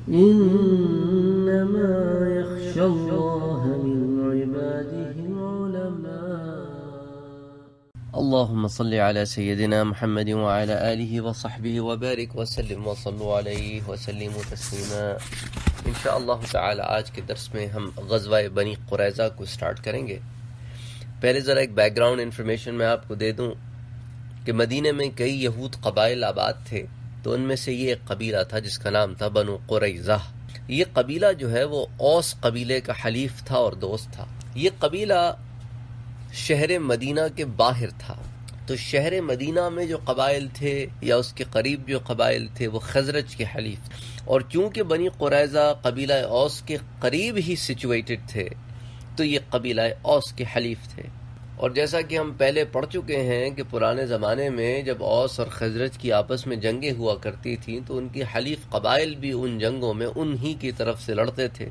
إنما يخشى الله من عباده العلماء. اللهم صل على سيدنا محمد وعلى آله وصحبه وبارك وسلم وصلوا عليه وسلموا تسلیما. انشاءاللہ تعالی آج کے درس میں ہم غزوہ بنی قریظہ کو سٹارٹ کریں گے. پہلے ذرا ایک بیک گراؤنڈ انفارمیشن میں آپ کو دے دوں کہ مدینہ میں کئی یہود قبائل آباد تھے، تو ان میں سے یہ ایک قبیلہ تھا جس کا نام تھا بنو قریظہ. یہ قبیلہ جو ہے وہ اوس قبیلے کا حلیف تھا اور دوست تھا. یہ قبیلہ شہر مدینہ کے باہر تھا. تو شہر مدینہ میں جو قبائل تھے یا اس کے قریب جو قبائل تھے وہ خزرج کے حلیف تھے. اور چونکہ بنی قریظہ قبیلہ اوس کے قریب ہی سچویٹڈ تھے تو یہ قبیلہ اوس کے حلیف تھے. اور جیسا کہ ہم پہلے پڑھ چکے ہیں کہ پرانے زمانے میں جب اوس اور خزرج کی آپس میں جنگیں ہوا کرتی تھیں تو ان کی حلیف قبائل بھی ان جنگوں میں انہی کی طرف سے لڑتے تھے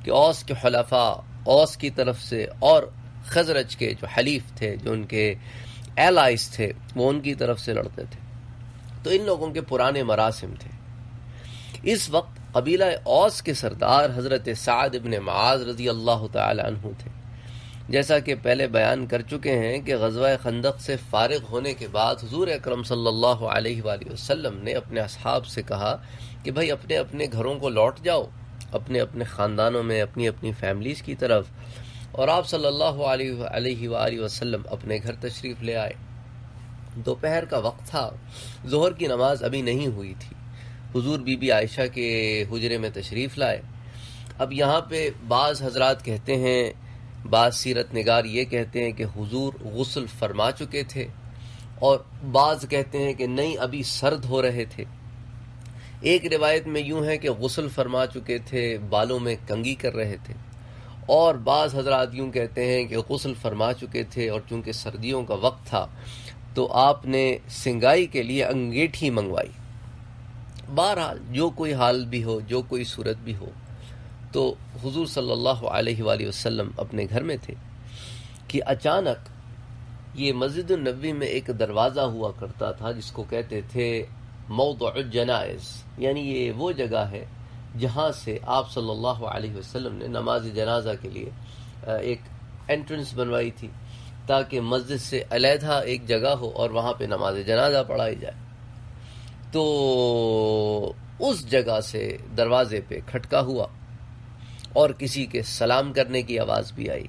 کہ اوس کے حلفاء اوس کی طرف سے اور خزرج کے جو حلیف تھے جو ان کے ایلائز تھے وہ ان کی طرف سے لڑتے تھے. تو ان لوگوں کے پرانے مراسم تھے. اس وقت قبیلہ اوس کے سردار حضرت سعد بن معاذ رضی اللہ تعالی عنہ تھے. جیسا کہ پہلے بیان کر چکے ہیں کہ غزوہ خندق سے فارغ ہونے کے بعد حضور اکرم صلی اللہ علیہ وآلہ وسلم نے اپنے اصحاب سے کہا کہ بھائی اپنے اپنے گھروں کو لوٹ جاؤ، اپنے اپنے خاندانوں میں اپنی اپنی فیملیز کی طرف. اور آپ صلی اللہ علیہ وآلہ وسلم اپنے گھر تشریف لے آئے. دوپہر کا وقت تھا، ظہر کی نماز ابھی نہیں ہوئی تھی. حضور بی بی عائشہ کے حجرے میں تشریف لائے. اب یہاں پہ بعض حضرات کہتے ہیں، بعض سیرت نگار یہ کہتے ہیں کہ حضور غسل فرما چکے تھے، اور بعض کہتے ہیں کہ نہیں ابھی سرد ہو رہے تھے. ایک روایت میں یوں ہے کہ غسل فرما چکے تھے، بالوں میں کنگھی کر رہے تھے. اور بعض حضرات یوں کہتے ہیں کہ غسل فرما چکے تھے اور چونکہ سردیوں کا وقت تھا تو آپ نے سنگائی کے لیے انگیٹھی منگوائی. بہرحال جو کوئی حال بھی ہو، جو کوئی صورت بھی ہو، تو حضور صلی اللہ علیہ وآلہ وسلم اپنے گھر میں تھے کہ اچانک یہ مسجد النبوی میں ایک دروازہ ہوا کرتا تھا جس کو کہتے تھے موضع الجنائز، یعنی یہ وہ جگہ ہے جہاں سے آپ صلی اللہ علیہ وسلم نے نماز جنازہ کے لیے ایک انٹرنس بنوائی تھی تاکہ مسجد سے علیحدہ ایک جگہ ہو اور وہاں پہ نماز جنازہ پڑھائی جائے. تو اس جگہ سے دروازے پہ کھٹکا ہوا اور کسی کے سلام کرنے کی آواز بھی آئی.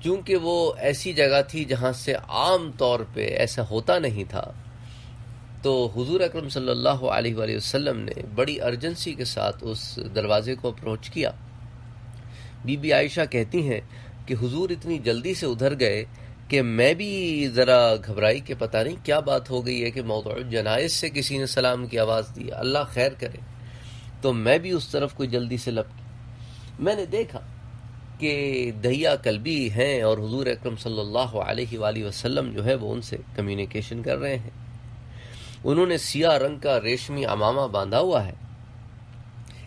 چونکہ وہ ایسی جگہ تھی جہاں سے عام طور پہ ایسا ہوتا نہیں تھا تو حضور اکرم صلی اللہ علیہ وآلہ وسلم نے بڑی ارجنسی کے ساتھ اس دروازے کو اپروچ کیا. بی بی عائشہ کہتی ہیں کہ حضور اتنی جلدی سے ادھر گئے کہ میں بھی ذرا گھبرائی کہ پتہ نہیں کیا بات ہو گئی ہے کہ موضع الجنائز سے کسی نے سلام کی آواز دی، اللہ خیر کرے. تو میں بھی اس طرف کوئی جلدی سے لپکی. میں نے دیکھا کہ دہیا کلبی ہیں اور حضور اکرم صلی اللہ علیہ وآلہ وسلم جو ہے وہ ان سے کمیونیکیشن کر رہے ہیں. انہوں نے سیاہ رنگ کا ریشمی عمامہ باندھا ہوا ہے.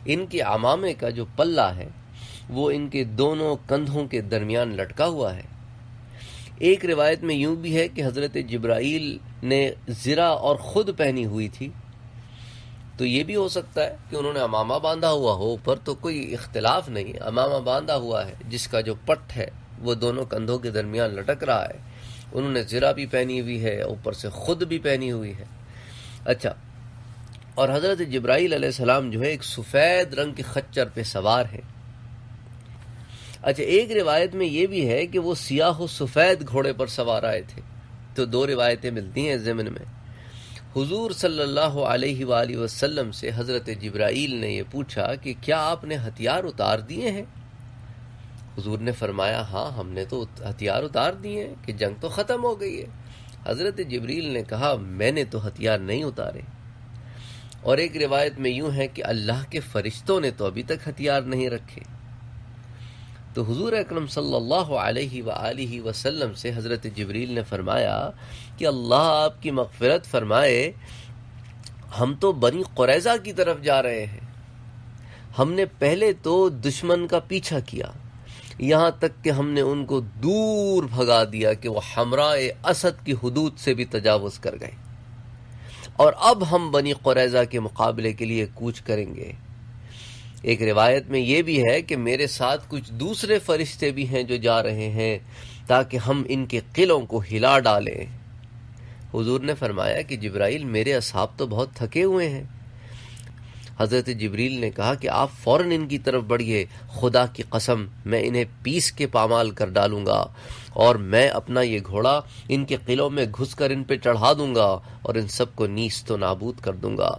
ان کے عمامے کا جو پلہ ہے وہ ان کے دونوں کندھوں کے درمیان لٹکا ہوا ہے. ایک روایت میں یوں بھی ہے کہ حضرت جبرائیل نے زرہ اور خود پہنی ہوئی تھی. تو یہ بھی ہو سکتا ہے کہ انہوں نے عمامہ باندھا ہوا ہو، پر تو کوئی اختلاف نہیں ہے. عمامہ باندھا ہوا ہے جس کا جو پٹ ہے وہ دونوں کندھوں کے درمیان لٹک رہا ہے. انہوں نے زرہ بھی پہنی ہوئی ہے، اوپر سے خود بھی پہنی ہوئی ہے. اچھا، اور حضرت جبرائیل علیہ السلام جو ہے ایک سفید رنگ کے خچر پہ سوار ہے. اچھا، ایک روایت میں یہ بھی ہے کہ وہ سیاہ و سفید گھوڑے پر سوار آئے تھے. تو دو روایتیں ملتی ہیں ضمن میں. حضور صلی اللہ علیہ وآلہ وسلم سے حضرت جبرائیل نے یہ پوچھا کہ کیا آپ نے ہتھیار اتار دیے ہیں؟ حضور نے فرمایا ہاں ہم نے تو ہتھیار اتار دیے ہیں کہ جنگ تو ختم ہو گئی ہے. حضرت جبریل نے کہا میں نے تو ہتھیار نہیں اتارے. اور ایک روایت میں یوں ہے کہ اللہ کے فرشتوں نے تو ابھی تک ہتھیار نہیں رکھے. تو حضور اکرم صلی اللہ علیہ وآلہ وسلم سے حضرت جبریل نے فرمایا کہ اللہ آپ کی مغفرت فرمائے، ہم تو بنی قریظہ کی طرف جا رہے ہیں. ہم نے پہلے تو دشمن کا پیچھا کیا، یہاں تک کہ ہم نے ان کو دور بھگا دیا کہ وہ حمراء اسد کی حدود سے بھی تجاوز کر گئے. اور اب ہم بنی قریظہ کے مقابلے کے لیے کوچ کریں گے. ایک روایت میں یہ بھی ہے کہ میرے ساتھ کچھ دوسرے فرشتے بھی ہیں جو جا رہے ہیں تاکہ ہم ان کے قلعوں کو ہلا ڈالیں۔ حضور نے فرمایا کہ جبرائیل میرے اصحاب تو بہت تھکے ہوئے ہیں۔ حضرت جبریل نے کہا کہ آپ فوراً ان کی طرف بڑھیے، خدا کی قسم میں انہیں پیس کے پامال کر ڈالوں گا، اور میں اپنا یہ گھوڑا ان کے قلعوں میں گھس کر ان پہ چڑھا دوں گا اور ان سب کو نیست و نابود کر دوں گا۔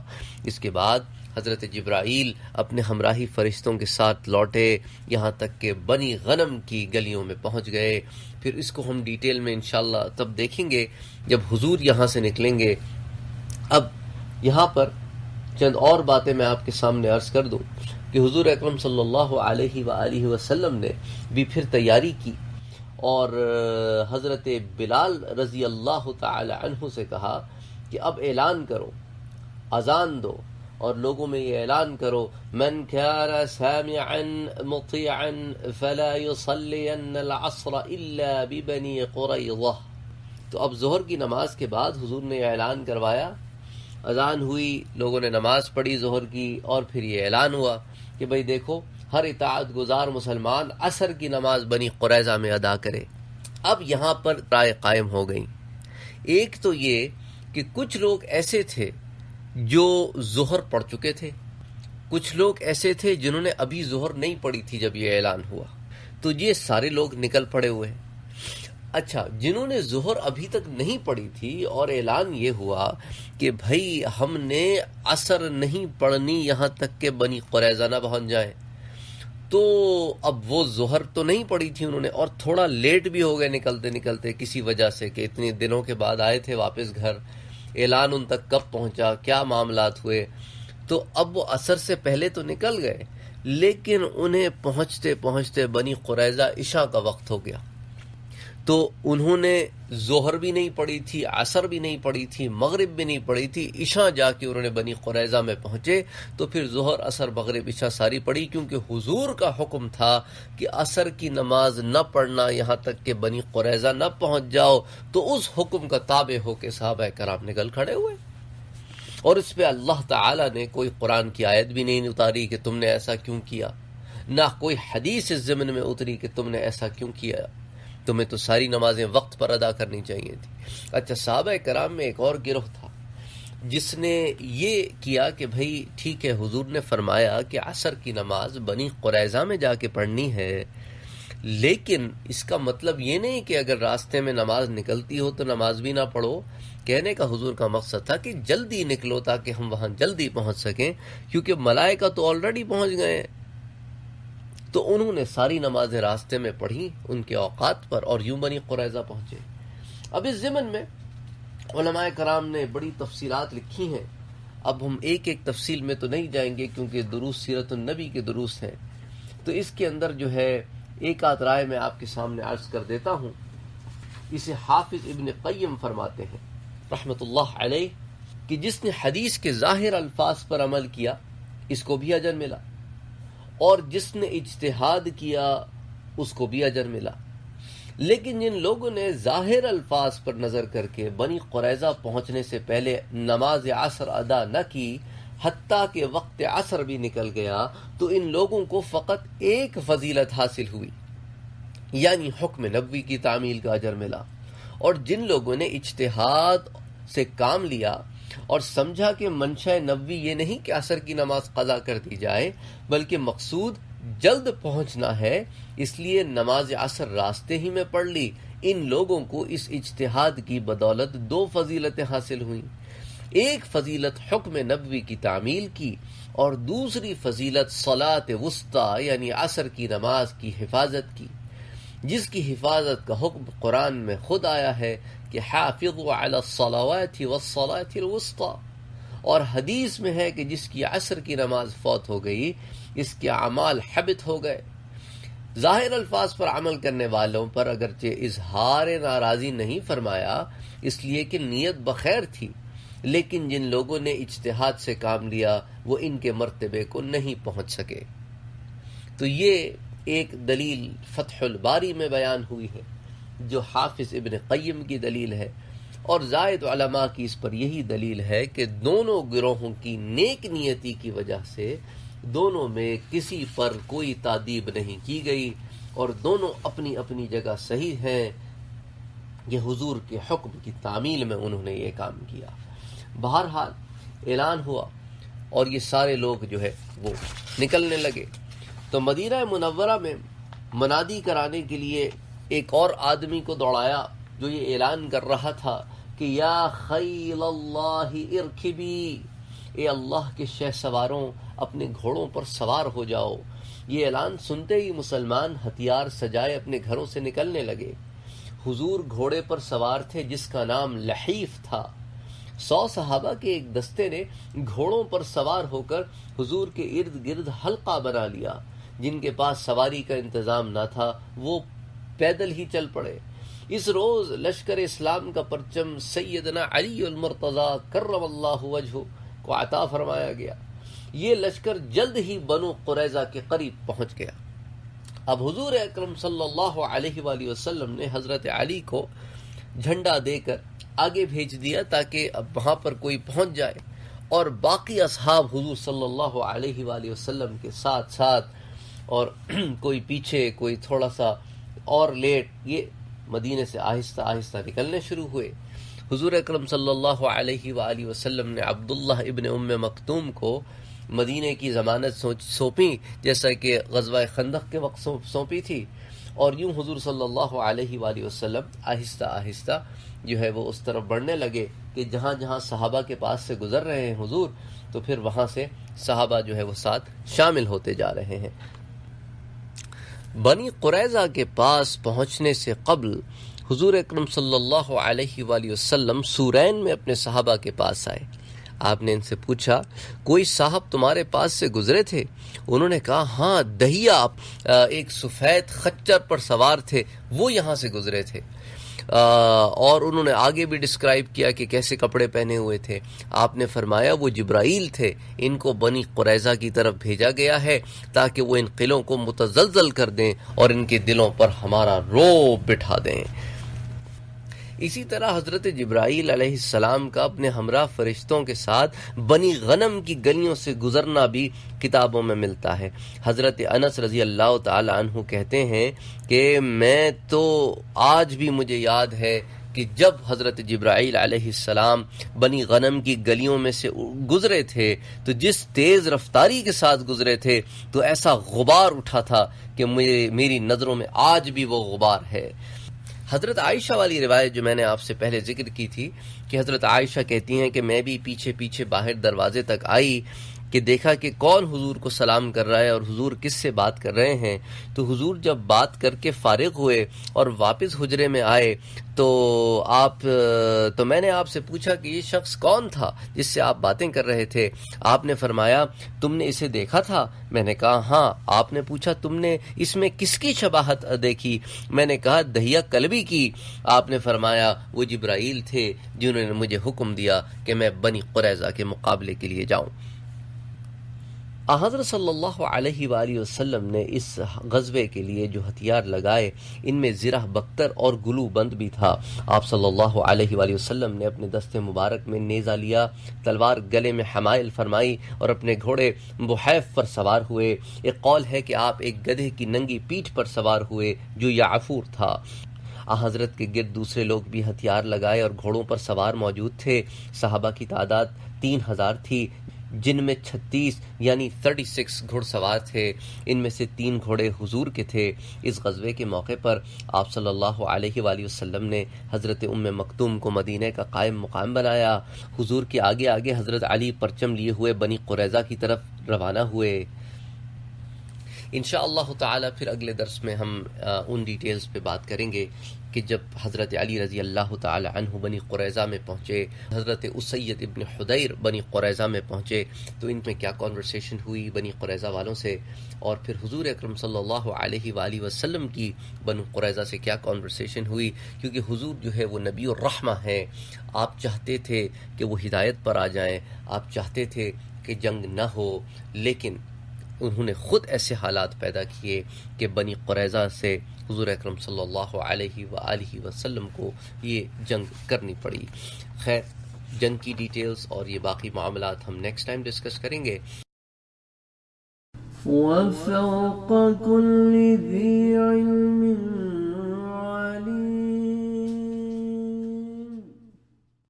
اس کے بعد حضرت جبرائیل اپنے ہمراہی فرشتوں کے ساتھ لوٹے، یہاں تک کہ بنی غنم کی گلیوں میں پہنچ گئے۔ پھر اس کو ہم ڈیٹیل میں انشاءاللہ تب دیکھیں گے جب حضور یہاں سے نکلیں گے۔ اب یہاں پر چند اور باتیں میں آپ کے سامنے عرض کر دوں کہ حضور اکرم صلی اللہ علیہ وآلہ وسلم نے بھی پھر تیاری کی، اور حضرت بلال رضی اللہ تعالی عنہ سے کہا کہ اب اعلان کرو، اذان دو اور لوگوں میں یہ اعلان کرو، من كان سامعا مطيعا فلا يصلين العصر الا ببني قريظہ۔ تو اب ظہر کی نماز کے بعد حضور نے یہ اعلان کروایا، اذان ہوئی، لوگوں نے نماز پڑھی ظہر کی، اور پھر یہ اعلان ہوا کہ بھئی دیکھو ہر اطاعت گزار مسلمان عصر کی نماز بنی قریظہ میں ادا کرے۔ اب یہاں پر رائے قائم ہو گئی۔ ایک تو یہ کہ کچھ لوگ ایسے تھے جو ظہر پڑھ چکے تھے، کچھ لوگ ایسے تھے جنہوں نے ابھی ظہر نہیں پڑھی تھی جب یہ اعلان ہوا، تو یہ سارے لوگ نکل پڑے ہوئے ہیں۔ اچھا، جنہوں نے ظہر ابھی تک نہیں پڑھی تھی اور اعلان یہ ہوا کہ بھائی ہم نے عصر نہیں پڑھنی یہاں تک کہ بنی قریظہ نہ پہنچ جائیں، تو اب وہ ظہر تو نہیں پڑھی تھی انہوں نے، اور تھوڑا لیٹ بھی ہو گئے نکلتے نکلتے کسی وجہ سے کہ اتنے دنوں کے بعد آئے تھے واپس گھر، اعلان ان تک کب پہنچا، کیا معاملات ہوئے، تو اب وہ عصر سے پہلے تو نکل گئے، لیکن انہیں پہنچتے پہنچتے بنی قریظہ عشاء کا وقت ہو گیا، تو انہوں نے ظہر بھی نہیں پڑھی تھی، عصر بھی نہیں پڑھی تھی، مغرب بھی نہیں پڑھی تھی، عشاء جا کے انہوں نے بنی قریظہ میں پہنچے تو پھر ظہر عصر مغرب عشاء ساری پڑھی، کیونکہ حضور کا حکم تھا کہ عصر کی نماز نہ پڑھنا یہاں تک کہ بنی قریظہ نہ پہنچ جاؤ، تو اس حکم کا تابع ہو کے صحابہ کرام نکل کھڑے ہوئے، اور اس پہ اللہ تعالی نے کوئی قرآن کی آیت بھی نہیں اتاری کہ تم نے ایسا کیوں کیا، نہ کوئی حدیث اس ضمن میں اتری کہ تم نے ایسا کیوں کیا، تمہیں تو ساری نمازیں وقت پر ادا کرنی چاہیے تھی۔ اچھا، صحابہ کرام میں ایک اور گروہ تھا جس نے یہ کیا کہ بھئی ٹھیک ہے، حضور نے فرمایا کہ عصر کی نماز بنی قریظہ میں جا کے پڑھنی ہے، لیکن اس کا مطلب یہ نہیں کہ اگر راستے میں نماز نکلتی ہو تو نماز بھی نہ پڑھو۔ کہنے کا حضور کا مقصد تھا کہ جلدی نکلو تاکہ ہم وہاں جلدی پہنچ سکیں، کیونکہ ملائکہ تو آلریڈی پہنچ گئے ہیں۔ تو انہوں نے ساری نمازیں راستے میں پڑھی ان کے اوقات پر، اور یوں بنی قریظہ پہنچے۔ اب اس ضمن میں علماء کرام نے بڑی تفصیلات لکھی ہیں، اب ہم ایک ایک تفصیل میں تو نہیں جائیں گے کیونکہ دروس سیرت النبی کے دروس ہیں، تو اس کے اندر جو ہے ایک آدھ رائے میں آپ کے سامنے عرض کر دیتا ہوں۔ اسے حافظ ابن قیم فرماتے ہیں رحمت اللہ علیہ کہ جس نے حدیث کے ظاہر الفاظ پر عمل کیا اس کو بھی اجر ملا، اور جس نے اجتہاد کیا اس کو بھی اجر ملا، لیکن جن لوگوں نے ظاہر الفاظ پر نظر کر کے بنی قریظہ پہنچنے سے پہلے نماز عصر ادا نہ کی، حتیٰ کہ وقت عصر بھی نکل گیا، تو ان لوگوں کو فقط ایک فضیلت حاصل ہوئی، یعنی حکم نبوی کی تعمیل کا اجر ملا۔ اور جن لوگوں نے اجتہاد سے کام لیا اور سمجھا کہ منشاء نبوی یہ نہیں کہ عصر کی نماز قضا کر دی جائے، بلکہ مقصود جلد پہنچنا ہے، اس لیے نماز عصر راستے ہی میں پڑھ لی، ان لوگوں کو اس اجتہاد کی بدولت دو فضیلتیں حاصل ہوئیں، ایک فضیلت حکم نبوی کی تعمیل کی، اور دوسری فضیلت صلاۃ وسطیٰ یعنی عصر کی نماز کی حفاظت کی، جس کی حفاظت کا حکم قرآن میں خود آیا ہے کہ حافظوا علی الصلوات والصلاۃ الوسطیٰ، اور حدیث میں ہے کہ جس کی عصر کی نماز فوت ہو گئی اس کے اعمال حبط ہو گئے۔ ظاہر الفاظ پر عمل کرنے والوں پر اگرچہ اظہار ناراضی نہیں فرمایا اس لیے کہ نیت بخیر تھی، لیکن جن لوگوں نے اجتہاد سے کام لیا وہ ان کے مرتبے کو نہیں پہنچ سکے۔ تو یہ ایک دلیل فتح الباری میں بیان ہوئی ہے جو حافظ ابن قیم کی دلیل ہے، اور زائد علماء کی اس پر یہی دلیل ہے کہ دونوں گروہوں کی نیک نیتی کی وجہ سے دونوں میں کسی پر کوئی تعدیب نہیں کی گئی اور دونوں اپنی اپنی جگہ صحیح ہیں. یہ حضور کے حکم کی تعمیل میں انہوں نے یہ کام کیا. بہرحال اعلان ہوا اور یہ سارے لوگ جو ہے وہ نکلنے لگے. تو مدینہ منورہ میں منادی کرانے کے لیے ایک اور آدمی کو دوڑایا جو یہ اعلان کر رہا تھا کہ یا خیل اللہ ارکبی، اے اللہ کے شہ سواروں اپنے گھوڑوں پر سوار ہو جاؤ. یہ اعلان سنتے ہی مسلمان ہتھیار سجائے اپنے گھروں سے نکلنے لگے. حضور گھوڑے پر سوار تھے جس کا نام لحیف تھا. 100 صحابہ کے ایک دستے نے گھوڑوں پر سوار ہو کر حضور کے ارد گرد حلقہ بنا لیا. جن کے پاس سواری کا انتظام نہ تھا وہ پیدل ہی چل پڑے. اس روز لشکر اسلام کا پرچم سیدنا علی المرتضی کرم اللہ وجہہ کو عطا فرمایا گیا. یہ لشکر جلد ہی بنو قریظہ کے قریب پہنچ گیا. اب حضور اکرم صلی اللہ علیہ وآلہ وسلم نے حضرت علی کو جھنڈا دے کر آگے بھیج دیا تاکہ اب وہاں پر کوئی پہنچ جائے، اور باقی اصحاب حضور صلی اللہ علیہ وآلہ وسلم کے ساتھ ساتھ، اور کوئی پیچھے کوئی تھوڑا سا اور لیٹ، یہ مدینے سے آہستہ آہستہ نکلنے شروع ہوئے. حضور اکرم صلی اللہ علیہ وآلہ وسلم نے عبداللہ ابن ام مکتوم کو مدینے کی ضمانت سونپی جیسا کہ غزوہ خندق کے وقت سونپی تھی، اور یوں حضور صلی اللہ علیہ وآلہ وسلم آہستہ آہستہ جو ہے وہ اس طرف بڑھنے لگے کہ جہاں جہاں صحابہ کے پاس سے گزر رہے ہیں حضور، تو پھر وہاں سے صحابہ جو ہے وہ ساتھ شامل ہوتے جا رہے ہیں. بنی قریظہ کے پاس پہنچنے سے قبل حضور اکرم صلی اللہ علیہ وآلہ وسلم سورین میں اپنے صحابہ کے پاس آئے. آپ نے ان سے پوچھا کوئی صاحب تمہارے پاس سے گزرے تھے؟ انہوں نے کہا ہاں، دہیا ایک سفید خچر پر سوار تھے، وہ یہاں سے گزرے تھے. اور انہوں نے آگے بھی ڈسکرائب کیا کہ کیسے کپڑے پہنے ہوئے تھے. آپ نے فرمایا وہ جبرائیل تھے، ان کو بنی قریظہ کی طرف بھیجا گیا ہے تاکہ وہ ان قلعوں کو متزلزل کر دیں اور ان کے دلوں پر ہمارا رعب بٹھا دیں. اسی طرح حضرت جبرائیل علیہ السلام کا اپنے ہمراہ فرشتوں کے ساتھ بنی غنم کی گلیوں سے گزرنا بھی کتابوں میں ملتا ہے. حضرت انس رضی اللہ تعالی عنہ کہتے ہیں کہ میں تو آج بھی مجھے یاد ہے کہ جب حضرت جبرائیل علیہ السلام بنی غنم کی گلیوں میں سے گزرے تھے تو جس تیز رفتاری کے ساتھ گزرے تھے تو ایسا غبار اٹھا تھا کہ میری نظروں میں آج بھی وہ غبار ہے. حضرت عائشہ والی روایت جو میں نے آپ سے پہلے ذکر کی تھی کہ حضرت عائشہ کہتی ہیں کہ میں بھی پیچھے پیچھے باہر دروازے تک آئی کہ دیکھا کہ کون حضور کو سلام کر رہا ہے اور حضور کس سے بات کر رہے ہیں. تو حضور جب بات کر کے فارغ ہوئے اور واپس حجرے میں آئے تو میں نے آپ سے پوچھا کہ یہ شخص کون تھا جس سے آپ باتیں کر رہے تھے؟ آپ نے فرمایا تم نے اسے دیکھا تھا؟ میں نے کہا ہاں. آپ نے پوچھا تم نے اس میں کس کی شباہت دیکھی؟ میں نے کہا دہیا کلبی کی. آپ نے فرمایا وہ جبرائیل تھے جنہوں نے مجھے حکم دیا کہ میں بنی قریظہ کے مقابلے کے لیے جاؤں. حضرت صلی اللہ علیہ وآلہ وسلم نے اس غزوے کے لیے جو ہتھیار لگائے ان میں زرہ بختر اور گلو بند بھی تھا. آپ صلی اللہ علیہ وآلہ وسلم نے اپنے دست مبارک میں نیزہ لیا، تلوار گلے میں حمائل فرمائی اور اپنے گھوڑے بحیف پر سوار ہوئے. ایک قول ہے کہ آپ ایک گدھے کی ننگی پیٹھ پر سوار ہوئے جو یعفور تھا. حضرت کے گرد دوسرے لوگ بھی ہتھیار لگائے اور گھوڑوں پر سوار موجود تھے. صحابہ کی تعداد 3000 تھی جن میں 36 یعنی 36 گھڑ سوار تھے. ان میں سے 3 گھوڑے حضور کے تھے. اس غزوے کے موقع پر آپ صلی اللہ علیہ وآلہ وسلم نے حضرت ام مکتوم کو مدینہ کا قائم مقام بنایا. حضور کے آگے آگے حضرت علی پرچم لیے ہوئے بنی قریظہ کی طرف روانہ ہوئے. انشاءاللہ تعالی پھر اگلے درس میں ہم ان ڈیٹیلز پہ بات کریں گے کہ جب حضرت علی رضی اللہ تعالی عنہ بنی قریظہ میں پہنچے، حضرت اسید ابن حدیر بنی قریظہ میں پہنچے تو ان میں کیا کنورسیشن ہوئی بنی قریظہ والوں سے، اور پھر حضور اکرم صلی اللہ علیہ وآلہ وسلم کی بنی قریظہ سے کیا کنورسیشن ہوئی. کیونکہ حضور جو ہے وہ نبی الرحمہ ہیں. آپ چاہتے تھے کہ وہ ہدایت پر آ جائیں، آپ چاہتے تھے کہ جنگ نہ ہو، لیکن انہوں نے خود ایسے حالات پیدا کیے کہ بنی قریظہ سے حضور اکرم صلی اللہ علیہ وآلہ وسلم کو یہ جنگ کرنی پڑی. خیر، جنگ کی ڈیٹیلز اور یہ باقی معاملات ہم نیکسٹ ٹائم ڈسکس کریں گے. وفوق كل ذي علم